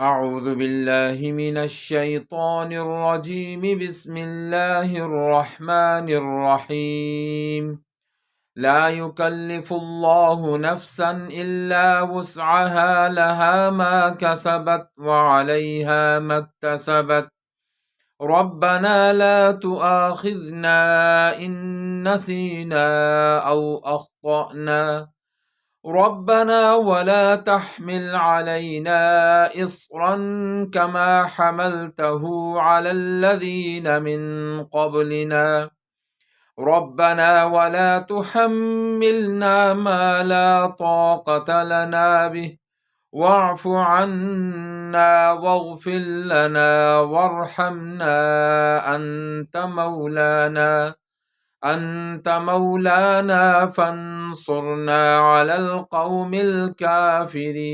أعوذ بالله من الشيطان الرجيم. بسم الله الرحمن الرحيم. لا يكلف الله نفسا إلا وسعها، لها ما كسبت وعليها ما اكتسبت. ربنا لا تؤاخذنا إن نسينا أو أخطأنا. ربنا ولا تحمل علينا إصرا كما حملته على الذين من قبلنا. ربنا ولا تحملنا ما لا طاقة لنا به، واعف عنا واغفر لنا وارحمنا. أنت مولانا فانصرنا على القوم الكافرين.